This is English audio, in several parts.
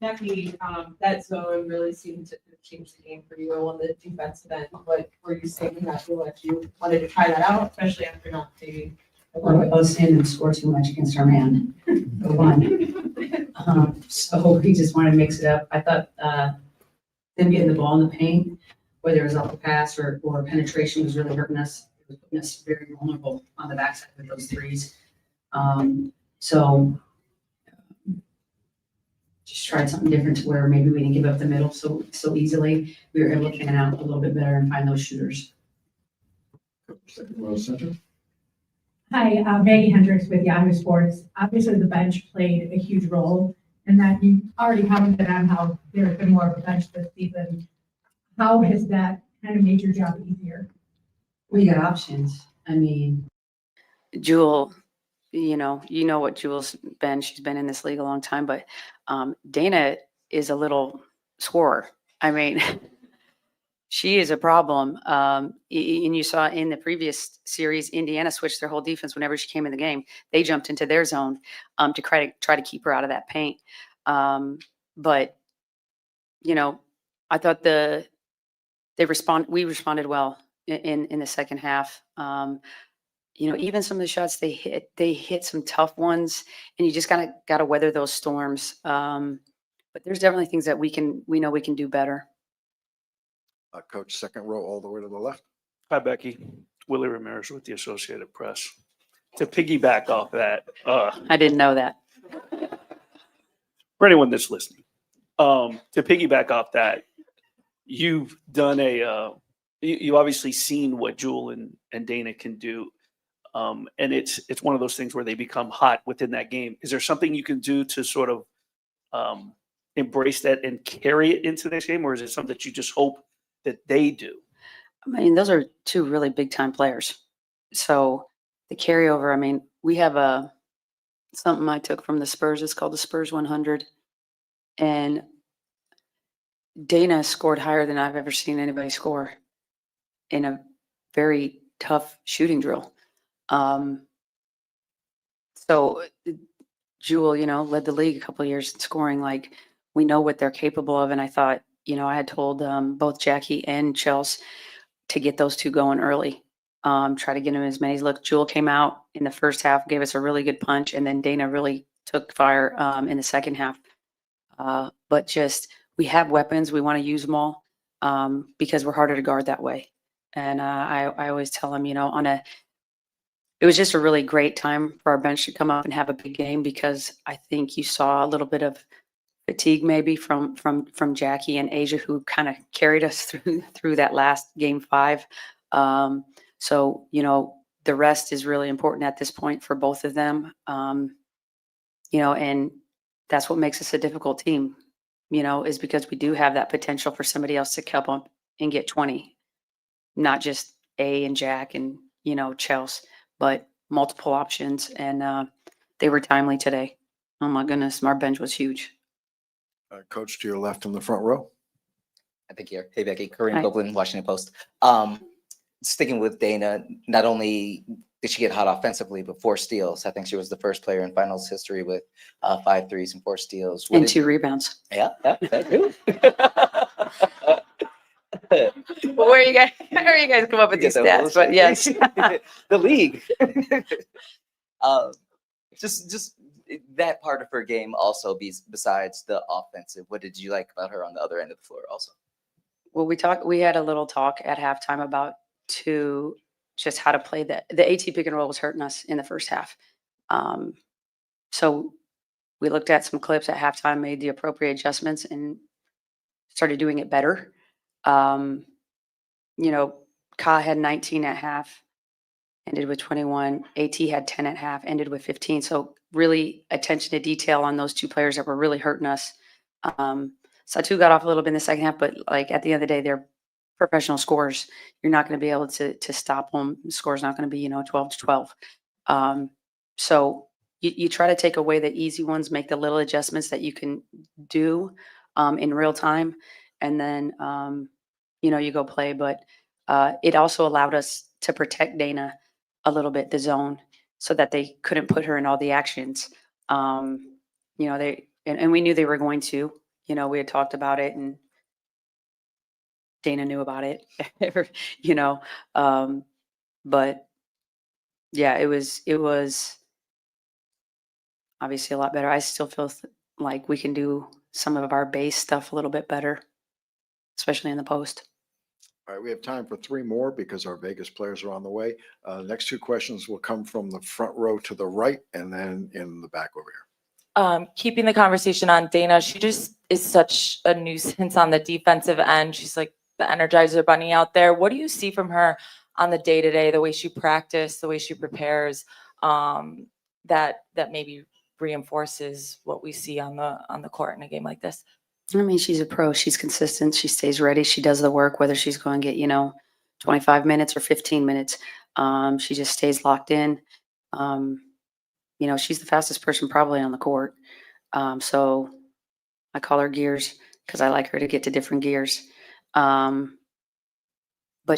Becky, that zone really seemed to change the game for you on the defensive end. What were you saying that you wanted to try that out, especially after not maybe? Well, I was seeing him score too much against our man, for one. So we just wanted to mix it up. I thought them getting the ball in the paint, whether it was off the pass or penetration, was really hurting us. It was putting us very vulnerable on the backside with those threes. So just tried something different to where maybe we didn't give up the middle so easily. We were able to fan out a little bit better and find those shooters. Second row center. Hi, Maggie Hendricks with Yahoo Sports. Obviously, the bench played a huge role in that. You already commented on how there's been more of a bench this season. How has that kind of made your job easier? We got options. I mean, Jewel, you know what Jewel's been. She's been in this league a long time, but Dana is a little scorer. I mean, she is a problem. And you saw in the previous series, Indiana switched their whole defense whenever she came in the game. They jumped into their zone to try to keep her out of that paint. But I thought we responded well in the second half. Even some of the shots they hit some tough ones, and you just got to weather those storms. But there's definitely things that we know we can do better. Coach, second row all the way to the left. Hi, Becky. Willie Ramirez with the Associated Press. To piggyback off that, I didn't know that. for anyone that's listening, to piggyback off that, you've done you obviously seen what Jewel and Dana can do. And it's one of those things where they become hot within that game. Is there something you can do to sort of embrace that and carry it into this game, or is it something that you just hope that they do? I mean, those are two really big time players. So the carryover, I mean, we have something I took from the Spurs. It's called the Spurs 100. And Dana scored higher than I've ever seen anybody score in a very tough shooting drill. So Jewel, led the league a couple of years in scoring. Like, we know what they're capable of. And I thought, I had told both Jackie and Chelsea to get those two going early. Try to get them as many. Look, Jewel came out in the first half, gave us a really good punch, and then Dana really took fire in the second half. But just, we have weapons. We want to use them all because we're harder to guard that way. And I always tell them, it was just a really great time for our bench to come up and have a big game, because I think you saw a little bit of fatigue maybe from Jackie and Asia, who kind of carried us through that last game 5. So, the rest is really important at this point for both of them. And that's what makes us a difficult team, is because we do have that potential for somebody else to come up and get 20, not just A and Jack and, Chelsea, but multiple options. And they were timely today. Oh my goodness, our bench was huge. Coach, to your left in the front row. I think here. Hey, Becky. Kareem Hi. Copeland, Washington Post. Sticking with Dana, not only did she get hot offensively, but 4 steals. I think she was the first player in finals history with 5 threes and 4 steals. And 2 rebounds. Yeah, that too. Well, where are you guys come up with these stats? But yes. The league. Just that part of her game also, besides the offensive, what did you like about her on the other end of the floor also? Well, we had a little talk at halftime about just how to play the AT pick and roll was hurting us in the first half. So we looked at some clips at halftime, made the appropriate adjustments, and started doing it better. Ka had 19 at half, ended with 21. AT had 10 at half, ended with 15. So really attention to detail on those 2 players that were really hurting us. Satu got off a little bit in the second half, but like at the end of the day, they're professional scorers. You're not going to be able to stop them. The score's not going to be, 12-12. So you try to take away the easy ones, make the little adjustments that you can do in real time. And then, you go play. But it also allowed us to protect Dana a little bit, the zone, so that they couldn't put her in all the actions. And we knew they were going to. You know, we had talked about it and Dana knew about it, you know, but yeah, it was obviously a lot better. I still feel like we can do some of our base stuff a little bit better, especially in the post. All right, we have time for 3 more because our Vegas players are on the way. The next 2 questions will come from the front row to the right and then in the back over here. Keeping the conversation on Dana, she just is such a nuisance on the defensive end. She's like the Energizer Bunny out there. What do you see from her on the day to day, the way she practices, the way she prepares, that maybe reinforces what we see on the court in a game like this? I mean, she's a pro. She's consistent. She stays ready. She does the work, whether she's going to get, 25 minutes or 15 minutes. She just stays locked in. She's the fastest person probably on the court. So I call her gears because I like her to get to different gears. But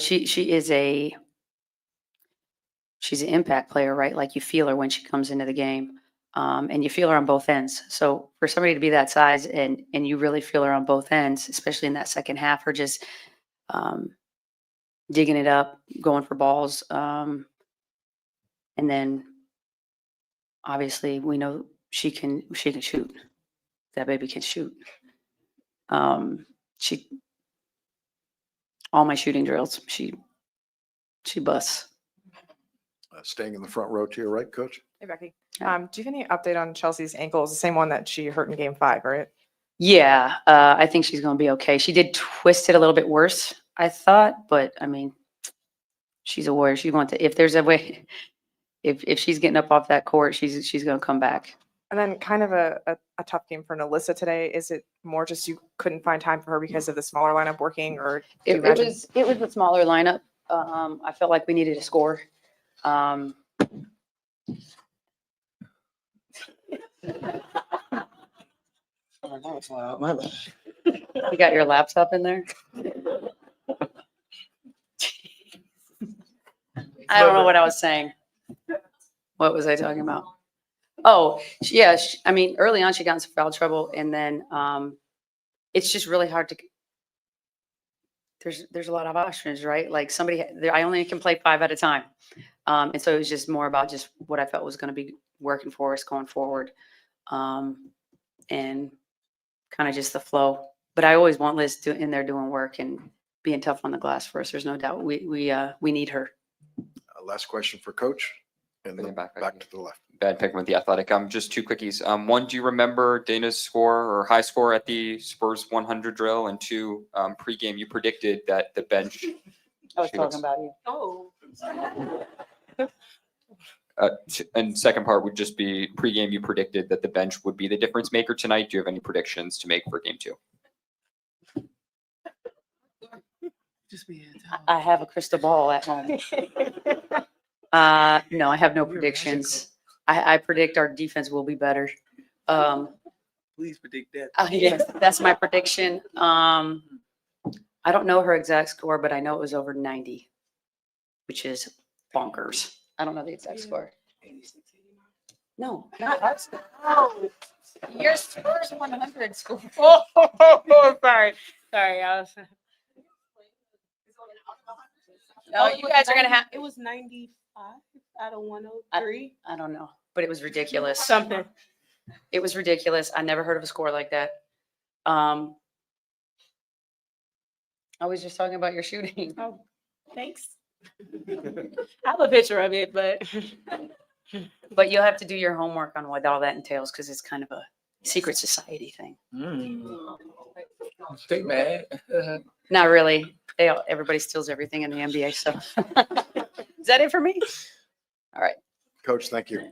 she's an impact player, right? Like you feel her when she comes into the game. And you feel her on both ends. So for somebody to be that size and you really feel her on both ends, especially in that second half, her just digging it up, going for balls. And then obviously we know she can shoot. That baby can shoot. All my shooting drills, she busts. Staying in the front row to your right, Coach. Hey, Becky. Yeah. Do you have any update on Chelsea's ankle? It's the same one that she hurt in game 5, right? Yeah, I think she's going to be okay. She did twist it a little bit worse, I thought, but I mean, she's a warrior. She's going to, if there's a way, if she's getting up off that court, she's going to come back. And then kind of a tough game for Nalissa today. Is it more just you couldn't find time for her because of the smaller lineup working, or do you It imagine- was a smaller lineup. I felt like we needed to score. You got your laptop in there? I don't know what I was saying. What was I talking about? Oh, yeah. I mean, early on, she got in some foul trouble, and then it's just really hard to. There's a lot of options, right? Like I only can play 5 at a time, and so it was just more about just what I felt was going to be working for us going forward, and kind of just the flow. But I always want Liz in there doing work and being tough on the glass for us. There's no doubt we need her. Last question for Coach. And Bring then it back. back to the left. Bad picking with the Athletic. Just 2 quickies. One, do you remember Dana's score or high score at the Spurs 100 drill? And 2, pregame, you predicted that the bench. I was She talking looks- about you. Oh. And second part would just be pregame, you predicted that the bench would be the difference maker tonight. Do you have any predictions to make for game 2? I have a crystal ball at home. No, I have no predictions. I predict our defense will be better. Please predict that. Yes, that's my prediction. I don't know her exact score, but I know it was over 90, which is bonkers. I don't know the exact score. No, not our score. Oh, your Spurs 100 score. Oh, sorry. I was. No, you guys are gonna have. It was 95 out of 103. I don't know, but it was ridiculous. Something. It was ridiculous. I never heard of a score like that. I was just talking about your shooting. Oh, thanks. I have a picture of it, but But you'll have to do your homework on what all that entails because it's kind of a secret society thing. Stay mad. Not really. Everybody steals everything in the NBA. So is that it for me? All right. Coach, thank you.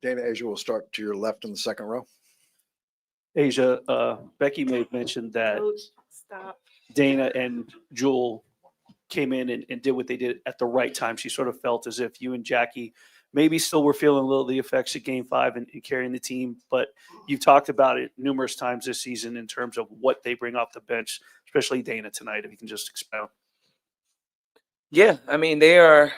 Dana, as you will start to your left in the second row. Asia, Becky made mention that Coach, stop. Dana and Jewel came in and did what they did at the right time. She sort of felt as if you and Jackie maybe still were feeling a little the effects of game 5 and carrying the team, but you've talked about it numerous times this season in terms of what they bring off the bench, especially Dana tonight, if you can just expound. Yeah, I mean, they are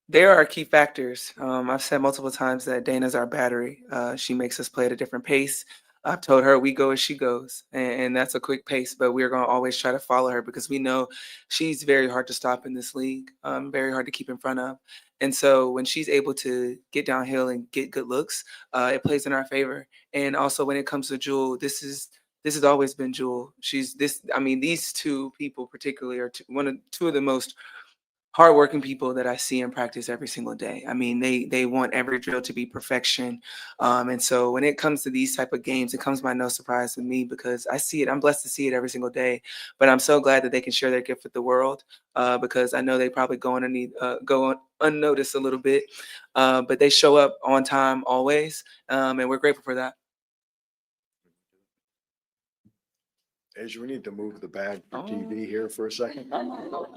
There are key factors. I've said multiple times that Dana's our battery. She makes us play at a different pace. I've told her we go as she goes, and that's a quick pace, but we're going to always try to follow her because we know she's very hard to stop in this league, very hard to keep in front of. And so when she's able to get downhill and get good looks, it plays in our favor. And also when it comes to Jewel, this has always been Jewel. She's this. I mean, these two people particularly are two of the most hardworking people that I see in practice every single day. I mean, they want every drill to be perfection, and so when it comes to these type of games, it comes by no surprise to me because I see it. I'm blessed to see it every single day. But I'm so glad that they can share their gift with the world because I know they probably go unnoticed a little bit, but they show up on time always, and we're grateful for that. Asia, we need to move the bag for TV here for a second.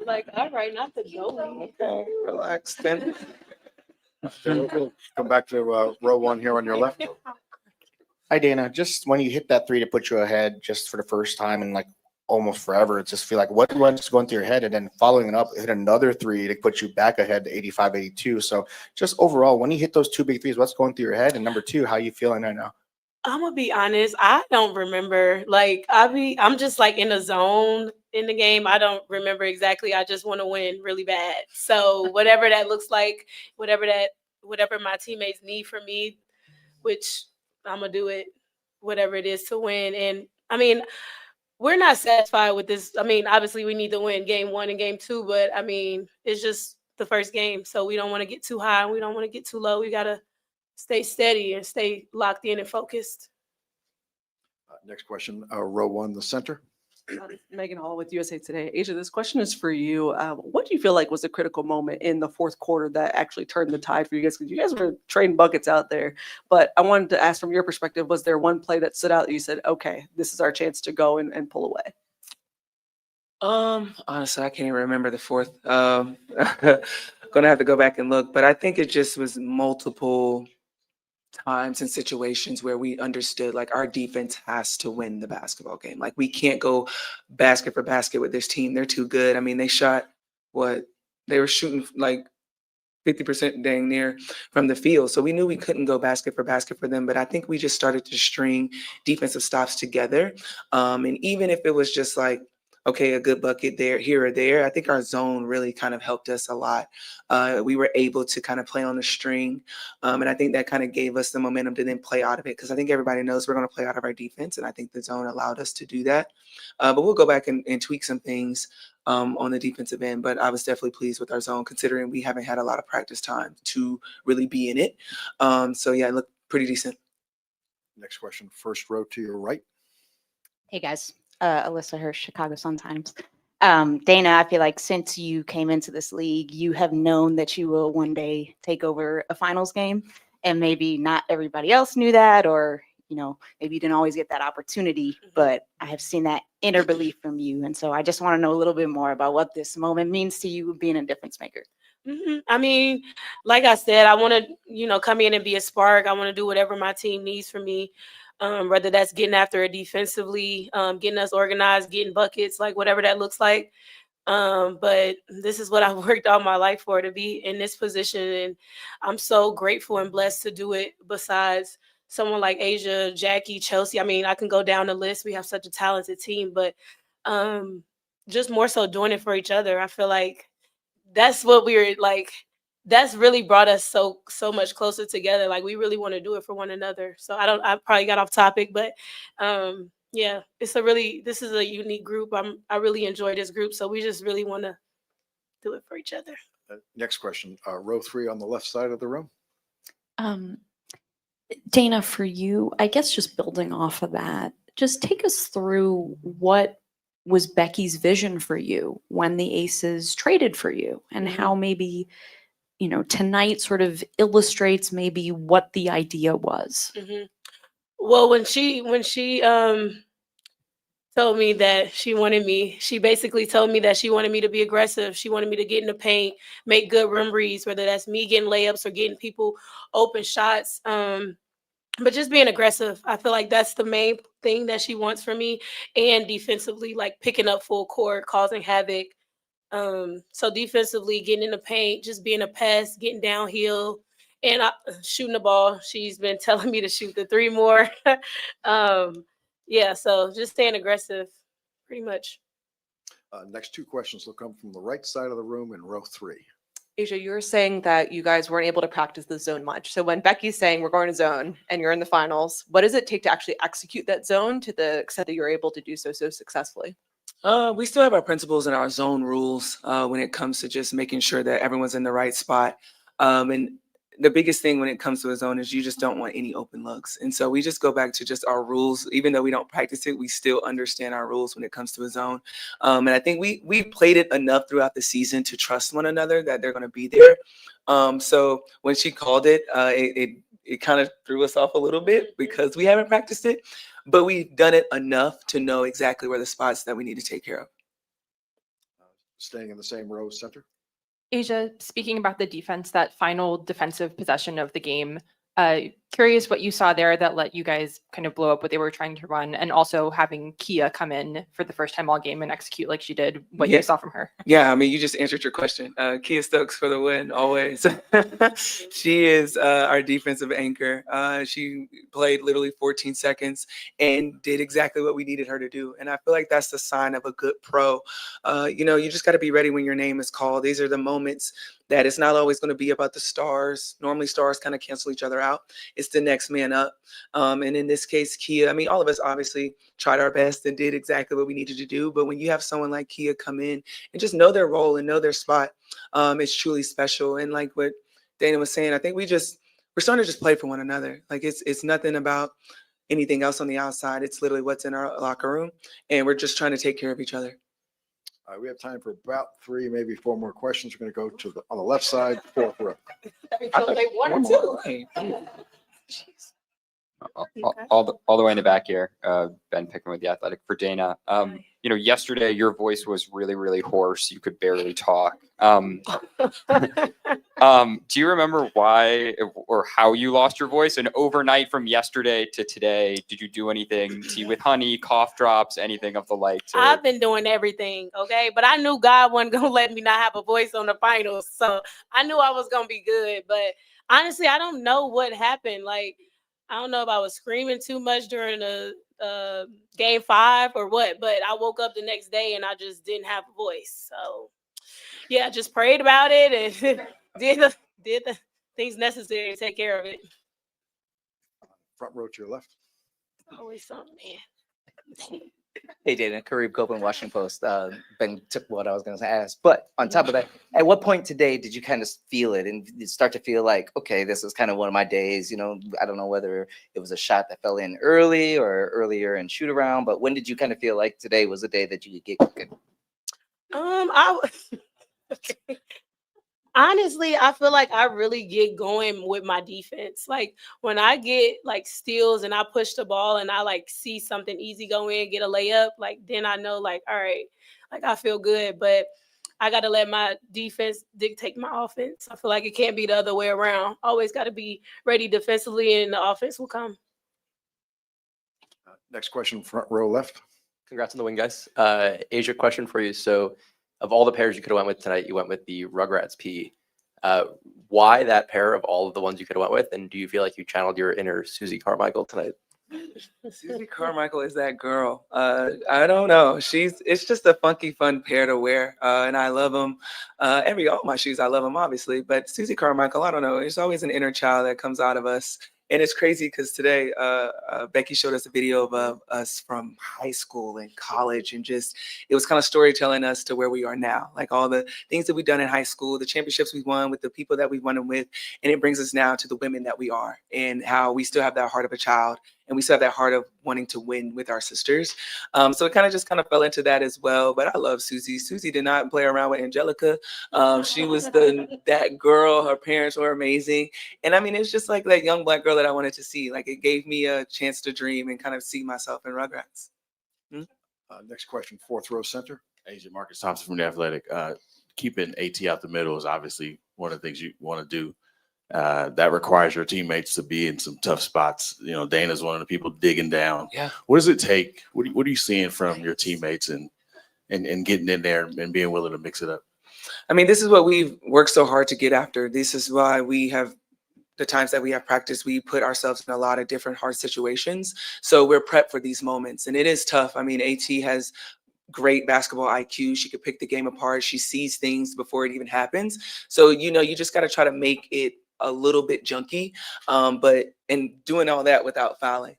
Like, all right, not the goalie. Okay, relax, then. We'll come back to row one here on your left. Hi, Dana. Just when you hit that three to put you ahead just for the first time in like almost forever, it just feel like what's going through your head, and then following it up, hit another three to put you back ahead to 85, 82. So just overall, when you hit those two big threes, what's going through your head? And number two, how you feeling right now? I'm gonna be honest, I don't remember. Like I'm just like in a zone in the game. I don't remember exactly. I just want to win really bad. So whatever that looks like, whatever my teammates need from me, which I'm gonna do it, whatever it is to win. And I mean, we're not satisfied with this. I mean, obviously we need to win game 1 and game 2, but I mean, it's just the first game. So we don't want to get too high and we don't want to get too low. We gotta stay steady and stay locked in and focused. Next question, row one, the center. Megan Hall with USA Today. Asia, this question is for you. What do you feel like was the critical moment in the fourth quarter that actually turned the tide for you guys? Because you guys were trading buckets out there. But I wanted to ask from your perspective, was there one play that stood out that you said, okay, this is our chance to go and pull away? Honestly, I can't even remember the fourth. Gonna have to go back and look, but I think it just was multiple times and situations where we understood like our defense has to win the basketball game. Like we can't go basket for basket with this team. They're too good. I mean, they were shooting like 50% dang near from the field. So we knew we couldn't go basket for them, but I think we just started to string defensive stops together. And even if it was just like, okay, a good bucket there, here or there, I think our zone really kind of helped us a lot. We were able to kind of play on the string. And I think that kind of gave us the momentum to then play out of it. Because I think everybody knows we're going to play out of our defense. And I think the zone allowed us to do that. But we'll go back and tweak some things on the defensive end. But I was definitely pleased with our zone, considering we haven't had a lot of practice time to really be in it. So yeah, it looked pretty decent. Next question, first row to your right. Hey guys, Alyssa Hirsch, Chicago Sun-Times. Dana, I feel like since you came into this league, you have known that you will one day take over a finals game, and maybe not everybody else knew that, or maybe you didn't always get that opportunity, but I have seen that inner belief from you. And so I just want to know a little bit more about what this moment means to you being a difference maker. I mean, like I said, I want to, come in and be a spark. I want to do whatever my team needs from me, whether that's getting after it defensively, getting us organized, getting buckets, like whatever that looks like. But this is what I've worked all my life for, to be in this position. And I'm so grateful and blessed to do it besides someone like Asia, Jackie, Chelsea. I mean, I can go down the list. We have such a talented team, but just more so doing it for each other. I feel like that's what we're like. That's really brought us so much closer together. Like we really want to do it for one another. So I probably got off topic, but yeah, this is a unique group. I really enjoy this group. So we just really want to do it for each other. Next question, row three on the left side of the room. Dana, for you, I guess just building off of that, just take us through what was Becky's vision for you when the Aces traded for you, and how maybe, tonight sort of illustrates maybe what the idea was. Well, when she told me that she wanted me, she basically told me that she wanted me to be aggressive. She wanted me to get in the paint, make good rim reads, whether that's me getting layups or getting people open shots. But just being aggressive, I feel like that's the main thing that she wants from me. And defensively, like picking up full court, causing havoc, So defensively, getting in the paint, just being a pest, getting downhill, and shooting the ball. She's been telling me to shoot the 3 more. Yeah, so just staying aggressive, pretty much. Next 2 questions will come from the right side of the room in row 3. Asia, you were saying that you guys weren't able to practice the zone much. So when Becky's saying we're going to zone and you're in the finals, what does it take to actually execute that zone to the extent that you're able to do so successfully? We still have our principles and our zone rules when it comes to just making sure that everyone's in the right spot. And the biggest thing when it comes to a zone is you just don't want any open looks. And so we just go back to just our rules. Even though we don't practice it, we still understand our rules when it comes to a zone. And I think we played it enough throughout the season to trust one another that they're going to be there. So when she called it, it kind of threw us off a little bit because we haven't practiced it, but we've done it enough to know exactly where the spots that we need to take care of. Staying in the same row, center. Asia, speaking about the defense, that final defensive possession of the game, curious what you saw there that let you guys kind of blow up what they were trying to run, and also having Kia come in for the first time all game and execute like she did, what you saw from her. Yeah, I mean, you just answered your question. Kia Stokes for the win, always. She is our defensive anchor. She played literally 14 seconds and did exactly what we needed her to do. And I feel like that's the sign of a good pro. You just got to be ready when your name is called. These are the moments that it's not always going to be about the stars. Normally stars kind of cancel each other out. It's the next man up. And in this case, Kia, I mean, all of us obviously tried our best and did exactly what we needed to do. But when you have someone like Kia come in and just know their role and know their spot, it's truly special. And like what Dana was saying, I think we're starting to just play for one another. Like it's nothing about anything else on the outside. It's literally what's in our locker room. And we're just trying to take care of each other. We have time for about 3, maybe 4 more questions. We're going to go to on the left side, 4th row. All the way in the back here, Ben Pickman with The Athletic for Dana. Yesterday your voice was really, really hoarse. You could barely talk. Do you remember why or how you lost your voice? And overnight from yesterday to today, did you do anything? Tea with honey, cough drops, anything of the like? I've been doing everything, okay? But I knew God wasn't going to let me not have a voice on the finals. So I knew I was going to be good. But honestly, I don't know what happened. Like, I don't know if I was screaming too much during the game 5 or what, but I woke up the next day and I just didn't have a voice. So yeah, just prayed about it and did the things necessary to take care of it. Front row to your left. Always something, man. Hey, Dana, Kareem Copeland, Washington Post. Ben took what I was going to ask. But on top of that, at what point today did you kind of feel it and start to feel like, okay, this is kind of one of my days? I don't know whether it was a shot that fell in early or earlier in shoot around, but when did you kind of feel like today was the day that you could get good? Honestly, I feel like I really get going with my defense. Like when I get like steals and I push the ball and I like see something easy go in, get a layup, like then I know like, all right, like I feel good, but I got to let my defense dictate my offense. I feel like it can't be the other way around. Always got to be ready defensively and the offense will come. Next question, front row left. Congrats on the win, guys. Asia, question for you. So of all the pairs you could have went with tonight, you went with the Rugrats P. Why that pair of all of the ones you could have went with? And do you feel like you channeled your inner Susie Carmichael tonight? Susie Carmichael is that girl. I don't know. It's just a funky, fun pair to wear. And I love them. All my shoes, I love them, obviously. But Susie Carmichael, I don't know. There's always an inner child that comes out of us. And it's crazy because today Becky showed us a video of us from high school and college, and just it was kind of storytelling us to where we are now, like all the things that we've done in high school, the championships we won with the people that we won them with, and it brings us now to the women that we are and how we still have that heart of a child and we still have that heart of wanting to win with our sisters. So it kind of fell into that as well. But I love Susie. Susie did not play around with Angelica. She was that girl. Her parents were amazing. And I mean, it's just like that young Black girl that I wanted to see. Like it gave me a chance to dream and kind of see myself in Rugrats. Next question, 4th row center. Agent Marcus Thompson from The Athletic. Keeping AT out the middle is obviously one of the things you want to do. That requires your teammates to be in some tough spots. Dana's one of the people digging down. Yeah. What does it take? What are you seeing from your teammates and and getting in there and being willing to mix it up. I mean, this is what we've worked so hard to get after. This is why we have the times that we have practiced, we put ourselves in a lot of different hard situations. So we're prepped for these moments. And it is tough. I mean, AT has great basketball IQ. She could pick the game apart. She sees things before it even happens. So, you know, you just got to try to make it a little bit junky, and doing all that without fouling.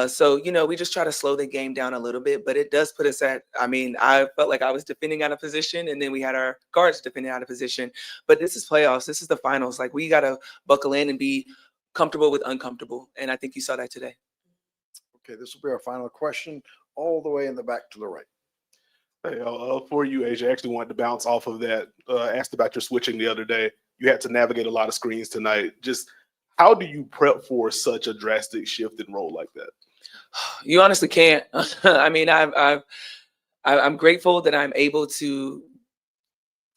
So, you know, we just try to slow the game down a little bit, but it does put us at, I mean, I felt like I was defending out of position, and then we had our guards defending out of position. But this is playoffs. This is the finals. Like, we got to buckle in and be comfortable with uncomfortable. And I think you saw that today. Okay, this will be our final question, all the way in the back to the right. Hey, for you, AJ, I actually wanted to bounce off of that. Asked about your switching the other day. You had to navigate a lot of screens tonight. Just how do you prep for such a drastic shift in role like that? You honestly can't. I mean, I'm grateful that I'm able to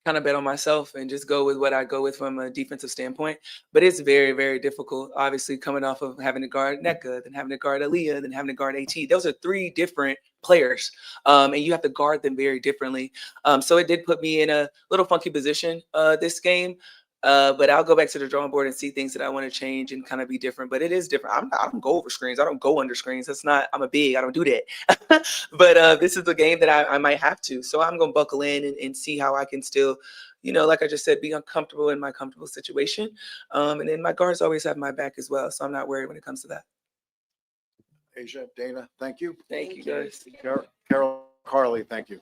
kind of bet on myself and just go with what I go with from a defensive standpoint. But it's very, very difficult. Obviously, coming off of having to guard NECA, then having to guard Aaliyah, then having to guard AT. Those are three different players, and you have to guard them very differently. So it did put me in a little funky position this game. But I'll go back to the drawing board and see things that I want to change and kind of be different. But it is different. I don't go over screens. I don't go under screens. That's not, I'm a big, I don't do that. But this is the game that I might have to. So I'm going to buckle in and see how I can still, you know, like I just said, be uncomfortable in my comfortable situation. And then my guards always have my back as well. So I'm not worried when it comes to that. Asia, Dana, thank you. Thank you, guys. Carol, Carly, thank you.